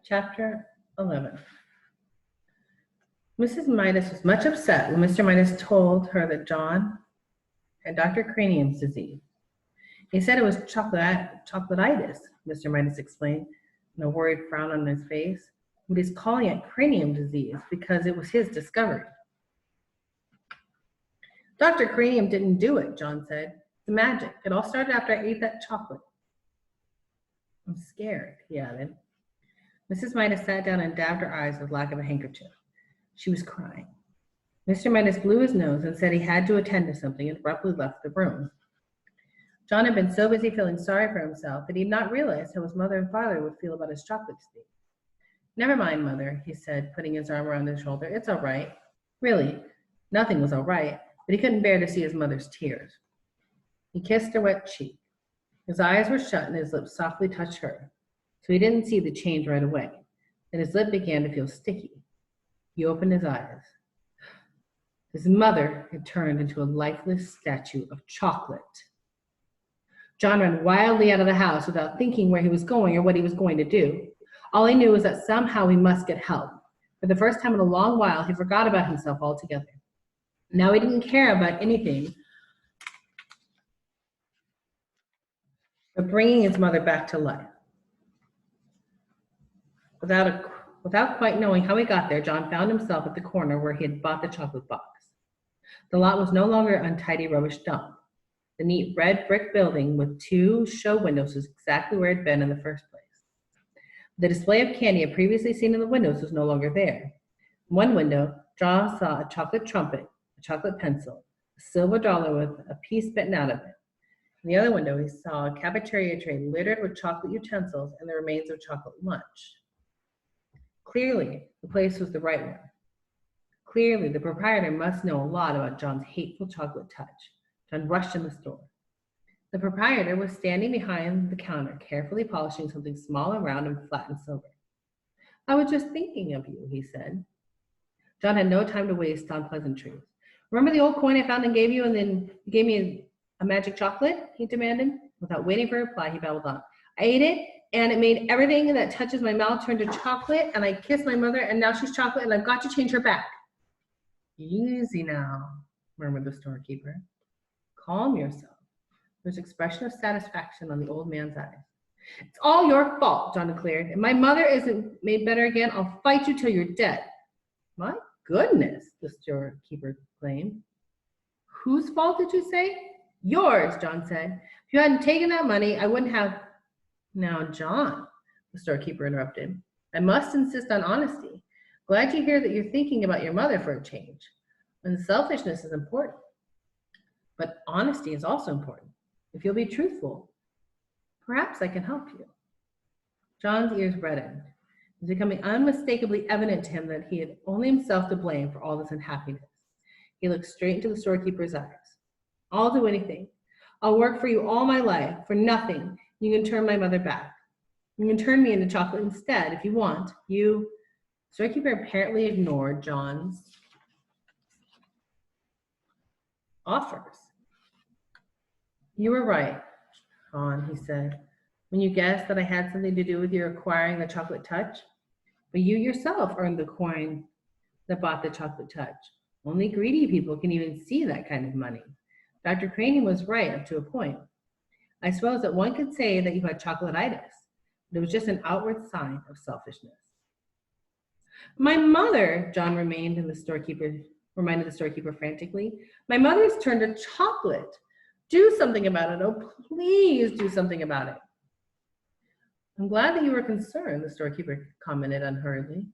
Chapter 11. Mrs. Midas was much upset when Mr. Midas told her that John had Dr. Cranium's disease. He said it was chocolatitis, Mr. Midas explained, and a worried frown on his face. But he's calling it cranium disease because it was his discovery. Dr. Cranium didn't do it, John said. It's magic. It all started after I ate that chocolate. I'm scared, he added. Mrs. Midas sat down and dabbed her eyes with lack of a handkerchief. She was crying. Mr. Midas blew his nose and said he had to attend to something and abruptly left the room. John had been so busy feeling sorry for himself that he had not realized how his mother and father would feel about his chocolate state. Never mind, Mother, he said, putting his arm around his shoulder. It's all right. Really, nothing was all right, but he couldn't bear to see his mother's tears. He kissed her wet cheek. His eyes were shut and his lips softly touched her, so he didn't see the change right away. Then his lip began to feel sticky. He opened his eyes. His mother had turned into a lifeless statue of chocolate. John ran wildly out of the house without thinking where he was going or what he was going to do. All he knew was that somehow he must get help. For the first time in a long while, he forgot about himself altogether. Now he didn't care about anything but bringing his mother back to life. Without quite knowing how he got there, John found himself at the corner where he had bought the chocolate box. The lot was no longer an untidy rubbish dump. The neat red brick building with 2 show windows was exactly where it had been in the first place. The display of candy he had previously seen in the windows was no longer there. In one window, John saw a chocolate trumpet, a chocolate pencil, a silver dollar with a piece bitten out of it. In the other window, he saw a cafeteria tray littered with chocolate utensils and the remains of chocolate lunch. Clearly, the place was the right one. Clearly, the proprietor must know a lot about John's hateful chocolate touch. John rushed in the store. The proprietor was standing behind the counter, carefully polishing something small and round and flat and silver. I was just thinking of you, he said. John had no time to waste on pleasantries. Remember the old coin I found and gave you, and then you gave me a magic chocolate? He demanded. Without waiting for a reply, he babbled on. I ate it, and it made everything that touches my mouth turn to chocolate, and I kissed my mother, and now she's chocolate, and I've got to change her back. Easy now, murmured the storekeeper. Calm yourself. There's an expression of satisfaction on the old man's eyes. It's all your fault, John declared. If my mother isn't made better again, I'll fight you till you're dead. My goodness, the storekeeper exclaimed. Whose fault did you say? Yours, John said. If you hadn't taken that money, I wouldn't have. Now, John, the storekeeper interrupted, I must insist on honesty. Glad to hear that you're thinking about your mother for a change. Unselfishness is important, but honesty is also important. If you'll be truthful, perhaps I can help you. John's ears reddened. It was becoming unmistakably evident to him that he had only himself to blame for all this unhappiness. He looked straight into the storekeeper's eyes. I'll do anything. I'll work for you all my life, for nothing. You can turn my mother back. You can turn me into chocolate instead if you want. The storekeeper apparently ignored John's offers. You were right, John, he said, when you guessed that I had something to do with your acquiring the chocolate touch. But you yourself earned the coin that bought the chocolate touch. Only greedy people can even see that kind of money. Dr. Cranium was right up to a point. I suppose that one could say that you had chocolatitis, but it was just an outward sign of selfishness. My mother, John reminded the storekeeper frantically. My mother's turned to chocolate. Do something about it. Oh, please do something about it. I'm glad that you were concerned, the storekeeper commented unhurriedly.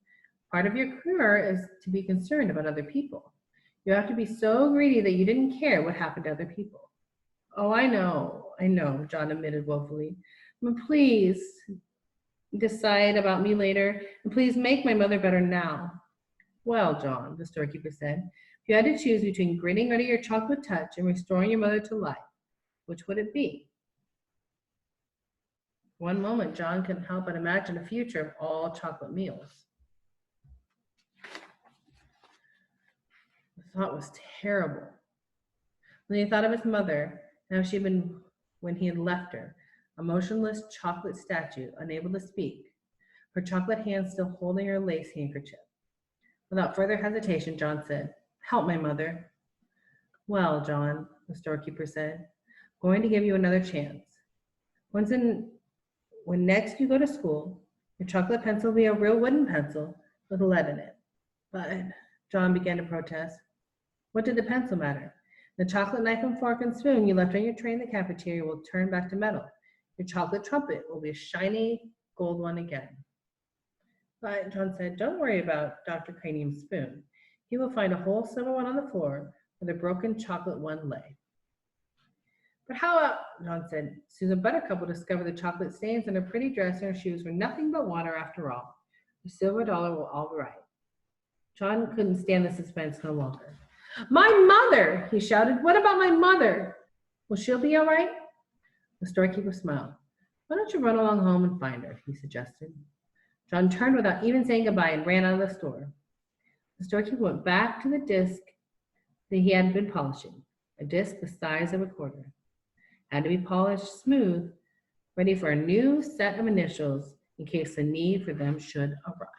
Part of your cure is to be concerned about other people. You have to be so greedy that you didn't care what happened to other people. Oh, I know, John admitted woefully. But please decide about me later, and please make my mother better now. Well, John, the storekeeper said, if you had to choose between getting rid of your chocolate touch and restoring your mother to life, which would it be? One moment, John couldn't help but imagine a future of all chocolate meals. The thought was terrible. When he thought of his mother, and how she had been when he had left her, a motionless chocolate statue, unable to speak. her chocolate hand still holding her lace handkerchief. Without further hesitation, John said, "Help my mother." "Well, John," the storekeeper said, "going to give you another chance. When next you go to school, your chocolate pencil will be a real wooden pencil with lead in it." "But," John began to protest. What did the pencil matter? The chocolate knife and fork and spoon you left on your tray in the cafeteria will turn back to metal. Your chocolate trumpet will be a shiny gold one again. "But," John said, "don't worry about Dr. Cranium's spoon. He will find a whole silver one on the floor where the broken chocolate one lay." "But how about," John said, "Susan Buttercup will discover the chocolate stains on her pretty dress and her shoes were nothing but water after all. The silver dollar will all be right." John couldn't stand the suspense no longer. "My mother!" he shouted. "What about my mother? Will she be all right?" The storekeeper smiled. "Why don't you run along home and find her?" he suggested. John turned without even saying goodbye and ran out of the store. The storekeeper went back to the disc that he had been polishing, a disc the size of a quarter. Had to be polished smooth, ready for a new set of initials in case the need for them should arise.